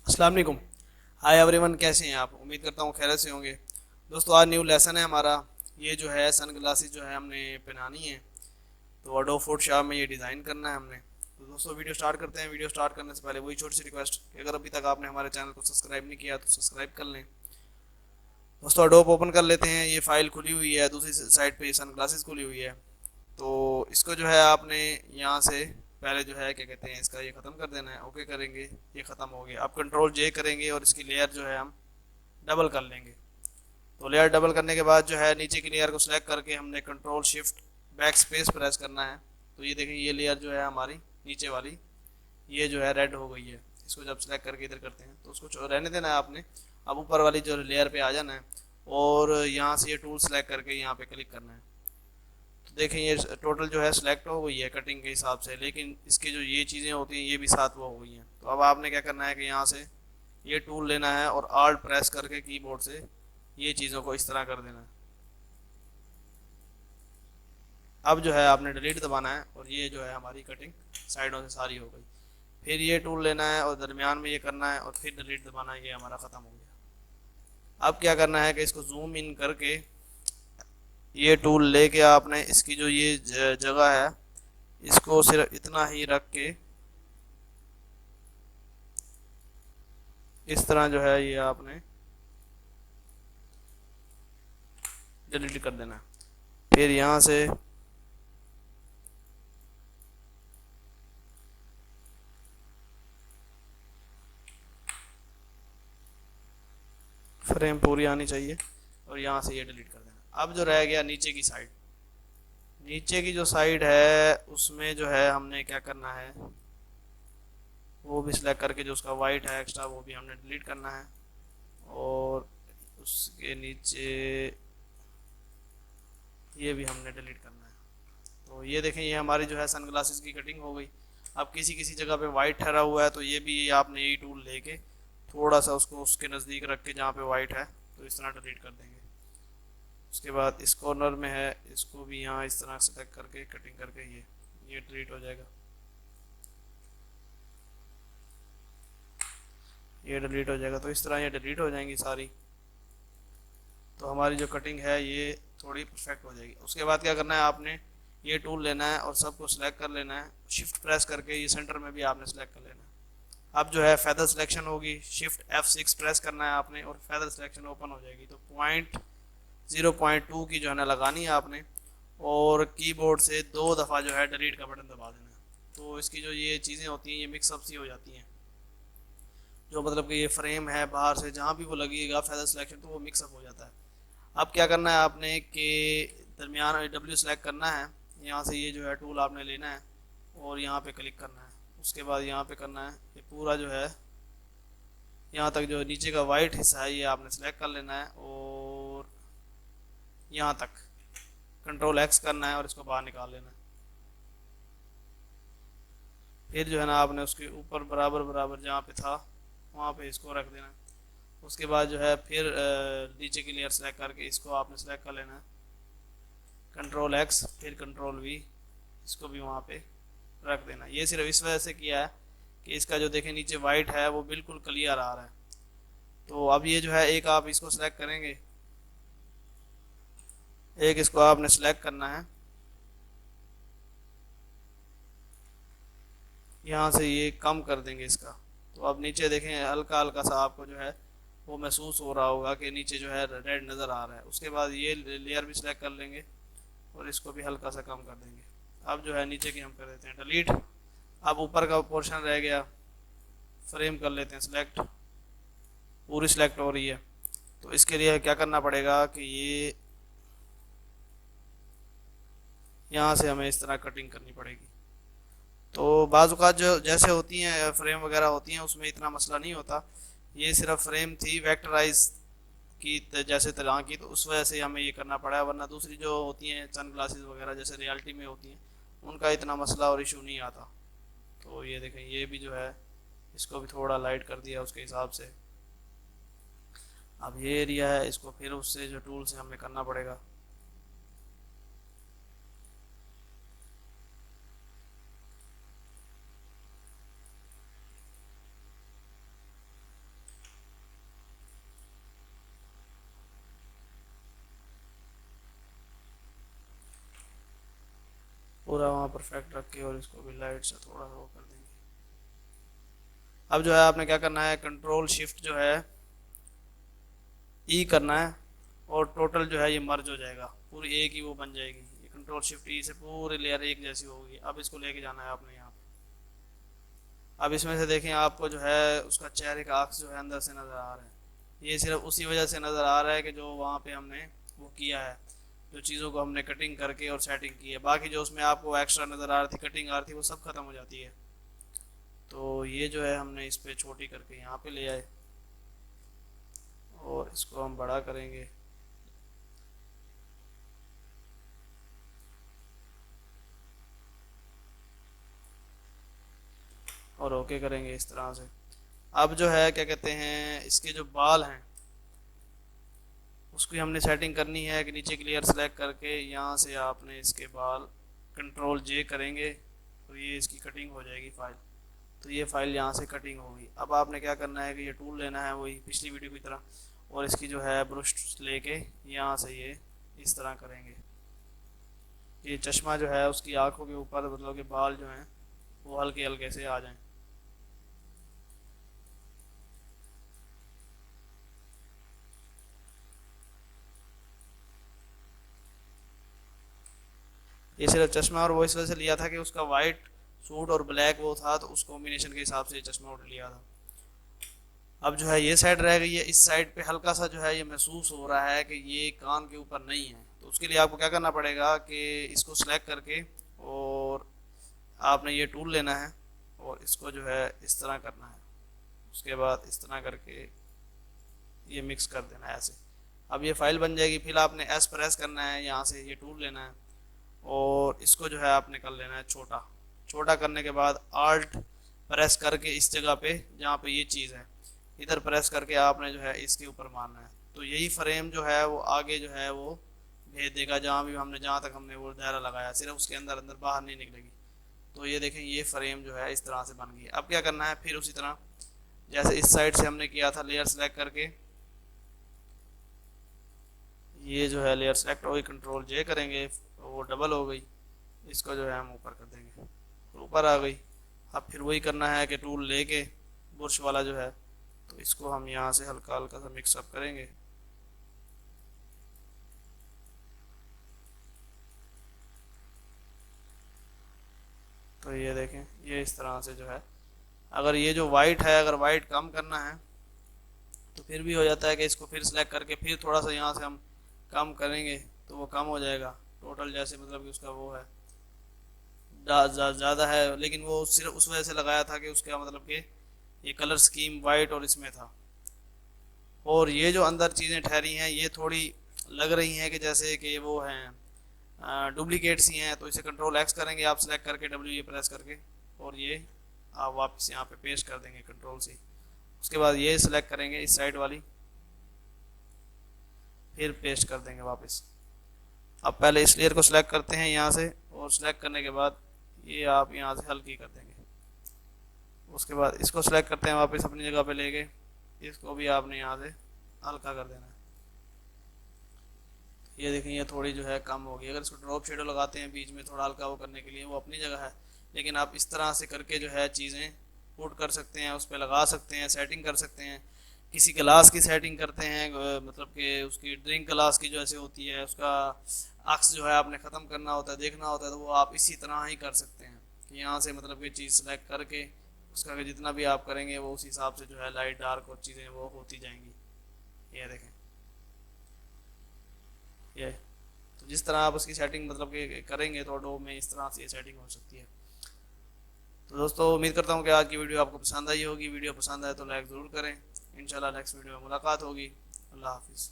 अस्सलाम वालेकुम। Hi everyone, कैसे हैं आप? उम्मीद करता हूँ खैरियत से होंगे। दोस्तों, आज न्यू लेसन है हमारा। ये जो है सन ग्लासेस जो है हमने पहनानी है। तो एडोब फोटोशॉप में ये डिज़ाइन करना है हमने। तो दोस्तों, वीडियो स्टार्ट करते हैं। वीडियो स्टार्ट करने से पहले वही छोटी सी रिक्वेस्ट कि अगर अभी तक आपने हमारे चैनल को सब्सक्राइब नहीं किया तो सब्सक्राइब कर लें। दोस्तों, एडोब ओपन कर लेते हैं। ये फाइल खुली हुई है, दूसरी साइड पे सन ग्लासेस खुली हुई है। तो इसको जो है आपने यहाँ से पहले जो है क्या कहते हैं, इसका ये ख़त्म कर देना है। ओके करेंगे, ये ख़त्म हो गया। अब कंट्रोल जे करेंगे और इसकी लेयर जो है हम डबल कर लेंगे। तो लेयर डबल करने के बाद जो है नीचे की लेयर को सिलेक्ट करके हमने control shift back space press करना है। तो ये देखें, ये लेयर जो है हमारी नीचे वाली, ये जो है रेड हो गई है। इसको जब सेलेक्ट करके इधर करते हैं तो उसको रहने देना है आपने। अब ऊपर वाली जो लेयर पे आ जाना है और यहाँ से ये टूल सेलेक्ट करके यहाँ पे क्लिक करना है। तो देखें, ये टोटल जो है सिलेक्ट हो गई है कटिंग के हिसाब से, लेकिन इसकी जो ये चीज़ें होती हैं ये भी साथ वो हो गई हैं। तो अब आपने क्या करना है कि यहाँ से ये टूल लेना है और आल्ट प्रेस करके कीबोर्ड से ये चीज़ों को इस तरह कर देना है। अब जो है आपने डिलीट दबाना है और ये जो है हमारी कटिंग साइडों से सारी हो गई। फिर ये टूल लेना है और दरमियान में ये करना है और फिर डिलीट दबाना है। ये हमारा ख़त्म हो गया। अब क्या करना है कि इसको जूम इन करके ये टूल लेके आपने इसकी जो ये जगह है इसको सिर्फ इतना ही रख के इस तरह जो है ये आपने डिलीट कर देना है। फिर यहाँ से फ्रेम पूरी आनी चाहिए और यहाँ से ये डिलीट कर देना। अब जो रह गया नीचे की साइड, नीचे की जो साइड है उसमें जो है हमने क्या करना है, वो भी सिलेक्ट करके जो उसका वाइट है एक्स्ट्रा वो भी हमने डिलीट करना है। और उसके नीचे ये भी हमने डिलीट करना है। तो ये देखें, ये हमारी जो है सनग्लासेस की कटिंग हो गई। अब किसी किसी जगह पे वाइट ठहरा हुआ है तो ये भी आपने यही टूल लेके थोड़ा सा उसको उसके नज़दीक रख के जहाँ पे वाइट है तो इस तरह डिलीट कर देंगे। उसके बाद इस कॉर्नर में है, इसको भी यहाँ इस तरह सेलेक्ट करके कटिंग करके ये डिलीट हो जाएगा। ये डिलीट हो जाएगा। तो इस तरह ये डिलीट हो जाएंगी सारी। तो हमारी जो कटिंग है ये थोड़ी परफेक्ट हो जाएगी। उसके बाद क्या करना है, आपने ये टूल लेना है और सबको सिलेक्ट कर लेना है। शिफ्ट प्रेस करके ये सेंटर में भी आपने सेलेक्ट कर लेना है। अब जो है फेदर सिलेक्शन होगी, शिफ्ट F6 प्रेस करना है आपने और फेदर सिलेक्शन ओपन हो जाएगी। तो 0.2 की जो है ना लगानी है आपने और कीबोर्ड से 2 दफ़ा जो है डिलीट का बटन दबा देना है। तो इसकी जो ये चीज़ें होती हैं ये मिक्सअप सी हो जाती हैं। जो मतलब कि ये फ्रेम है बाहर से जहाँ भी वो लगेगा फेदर सिलेक्शन तो वो मिक्सअप हो जाता है। अब क्या करना है आपने कि दरमियान W सेलेक्ट करना है। यहाँ से ये जो है टूल आपने लेना है और यहाँ पे क्लिक करना है। उसके बाद यहाँ पे करना है ये पूरा जो है यहाँ तक जो नीचे का वाइट हिस्सा है ये आपने सेलेक्ट कर लेना है और यहाँ तक कंट्रोल X करना है और इसको बाहर निकाल लेना है। फिर जो है ना आपने उसके ऊपर बराबर बराबर जहाँ पे था वहाँ पे इसको रख देना है। उसके बाद जो है फिर नीचे की लेयर सेलेक्ट करके इसको आपने सेलेक्ट कर लेना है, कंट्रोल X फिर कंट्रोल V, इसको भी वहाँ पे रख देना। ये सिर्फ इस वजह से किया है कि इसका जो देखें नीचे वाइट है वो बिल्कुल क्लियर आ रहा है। तो अब ये जो है एक आप इसको सेलेक्ट करेंगे, एक इसको आपने सेलेक्ट करना है, यहाँ से ये कम कर देंगे इसका। तो अब नीचे देखें हल्का हल्का सा आपको जो है वो महसूस हो रहा होगा कि नीचे जो है रेड नज़र आ रहा है। उसके बाद ये लेयर भी सिलेक्ट कर लेंगे और इसको भी हल्का सा कम कर देंगे। अब जो है नीचे की हम कर देते हैं डिलीट। अब ऊपर का पोर्शन रह गया, फ्रेम कर लेते हैं सिलेक्ट, पूरी सिलेक्ट हो रही है। तो इसके लिए क्या करना पड़ेगा कि ये यहाँ से हमें इस तरह कटिंग करनी पड़ेगी। तो बाज़ जो जैसे होती हैं फ्रेम वगैरह होती हैं उसमें इतना मसला नहीं होता। ये सिर्फ फ्रेम थी वेक्टराइज की जैसे तरह की, तो उस वजह से हमें ये करना पड़ा है। वरना दूसरी जो होती हैं सन ग्लासेस वगैरह जैसे रियलिटी में होती हैं उनका इतना मसला और इशू नहीं आता। तो ये देखें, ये भी जो है इसको भी थोड़ा लाइट कर दिया उसके हिसाब से। अब ये एरिया है इसको फिर उससे जो टूल से हमें करना पड़ेगा। पूरा वहाँ परफेक्ट रख के और इसको भी लाइट से थोड़ा सा वो कर देंगे। अब जो है आपने क्या करना है, कंट्रोल शिफ्ट जो है ई करना है और टोटल जो है ये मर्ज हो जाएगा, पूरी एक ही वो बन जाएगी। ये कंट्रोल शिफ्ट ई से पूरी लेयर एक जैसी होगी। अब इसको लेके जाना है आपने यहाँ पे। अब इसमें से देखें आपको जो है उसका चेहरे का अक्स जो है अंदर से नज़र आ रहा है। ये सिर्फ उसी वजह से नज़र आ रहा है कि जो वहाँ पे हमने वो किया है, जो चीज़ों को हमने कटिंग करके और सेटिंग की है। बाकी जो उसमें आपको एक्स्ट्रा नज़र आ रही थी, कटिंग आ रही थी, वो सब ख़त्म हो जाती है। तो ये जो है हमने इस पर छोटी करके यहाँ पे ले आए और इसको हम बड़ा करेंगे। और ओके करेंगे इस तरह से। अब जो है क्या कहते हैं, इसके जो बाल हैं उसकी हमने सेटिंग करनी है कि नीचे क्लियर सेलेक्ट करके यहाँ से आपने इसके बाल कंट्रोल जे करेंगे तो ये इसकी कटिंग हो जाएगी फाइल। तो ये फाइल यहाँ से कटिंग होगी। अब आपने क्या करना है कि ये टूल लेना है वही पिछली वीडियो की तरह, और इसकी जो है ब्रश लेके यहाँ से ये इस तरह करेंगे। ये चश्मा जो है उसकी आंखों के ऊपर मतलब के बाल जो हैं वो हल्के हल्के से आ जाएं। ये सिर्फ चश्मा और वो इस वजह से लिया था कि उसका वाइट सूट और ब्लैक वो था, तो उस कॉम्बिनेशन के हिसाब से चश्मा उठ लिया था। अब जो है ये साइड रह गई है। इस साइड पे हल्का सा जो है ये महसूस हो रहा है कि ये कान के ऊपर नहीं है। तो उसके लिए आपको क्या करना पड़ेगा कि इसको सेलेक्ट करके और आपने ये टूल लेना है और इसको जो है इस तरह करना है। उसके बाद इस तरह करके ये मिक्स कर देना है ऐसे। अब ये फाइल बन जाएगी। फिर आपने एस प्रेस करना है, यहाँ से ये टूल लेना है और इसको जो है आपने कर लेना है छोटा। छोटा करने के बाद आल्ट प्रेस करके इस जगह पे जहाँ पे ये चीज़ है इधर प्रेस करके आपने जो है इसके ऊपर मारना है। तो यही फ्रेम जो है वो आगे जो है वो भेज देगा जहाँ भी हमने, जहाँ तक हमने वो दायरा लगाया, सिर्फ उसके अंदर अंदर बाहर नहीं निकलेगी। तो ये देखें ये फ्रेम जो है इस तरह से बन गई। अब क्या करना है, फिर उसी तरह जैसे इस साइड से हमने किया था, लेयर सेलेक्ट करके ये जो है लेयर सेलेक्ट हो गई, कंट्रोल जे करेंगे वो डबल हो गई। इसको जो है हम ऊपर कर देंगे, ऊपर आ गई। अब फिर वही करना है कि टूल लेके बुरश वाला जो है तो इसको हम यहाँ से हल्का हल्का सा मिक्सअप करेंगे। तो ये देखें ये इस तरह से जो है, अगर ये जो वाइट है अगर वाइट कम करना है तो फिर भी हो जाता है कि इसको फिर सेलेक्ट करके फिर थोड़ा सा यहाँ से हम कम करेंगे तो वो कम हो जाएगा टोटल। जैसे मतलब कि उसका वो है ज़्यादा है, लेकिन वो सिर्फ उस वजह से लगाया था कि उसका मतलब कि ये कलर स्कीम वाइट और इसमें था। और ये जो अंदर चीज़ें ठहरी हैं ये थोड़ी लग रही हैं कि जैसे कि वो हैं डुप्लीकेट सी हैं। तो इसे कंट्रोल एक्स करेंगे आप सेलेक्ट करके, डब्ल्यू ये प्रेस करके, और ये आप वापस यहाँ पे पेस्ट कर देंगे कंट्रोल से। उसके बाद ये सिलेक्ट करेंगे इस साइड वाली, फिर पेस्ट कर देंगे वापस। अब पहले इस लेयर को सिलेक्ट करते हैं यहाँ से, और सिलेक्ट करने के बाद ये आप यहाँ से हल्की कर देंगे। उसके बाद इसको सिलेक्ट करते हैं वापस अपनी जगह पे लेके, इसको भी आपने यहाँ से हल्का कर देना है। ये देखें ये थोड़ी जो है कम होगी। अगर इसको ड्रॉप शेडो लगाते हैं बीच में थोड़ा हल्का वो करने के लिए, वो अपनी जगह है, लेकिन आप इस तरह से करके जो है चीज़ें पुट कर सकते हैं, उस पर लगा सकते हैं, सेटिंग कर सकते हैं। किसी गिलास की सेटिंग करते हैं, मतलब कि उसकी ड्रिंक गिलास की जो ऐसे होती है उसका अक्स जो है आपने ख़त्म करना होता है, देखना होता है, तो वो आप इसी तरह ही कर सकते हैं कि यहाँ से मतलब कि चीज़ सेलेक्ट करके उसका जितना भी आप करेंगे वो उस हिसाब से जो है लाइट डार्क और चीज़ें वो होती जाएंगी। ये देखें ये, तो जिस तरह आप उसकी सेटिंग मतलब कि करेंगे तो एडोब में इस तरह से ये सेटिंग हो सकती है। तो दोस्तों उम्मीद करता हूँ कि आज की वीडियो आपको पसंद आई होगी। वीडियो पसंद आए तो लाइक ज़रूर करें। इंशाल्लाह नेक्स्ट वीडियो में मुलाकात होगी। अल्लाह हाफिज़।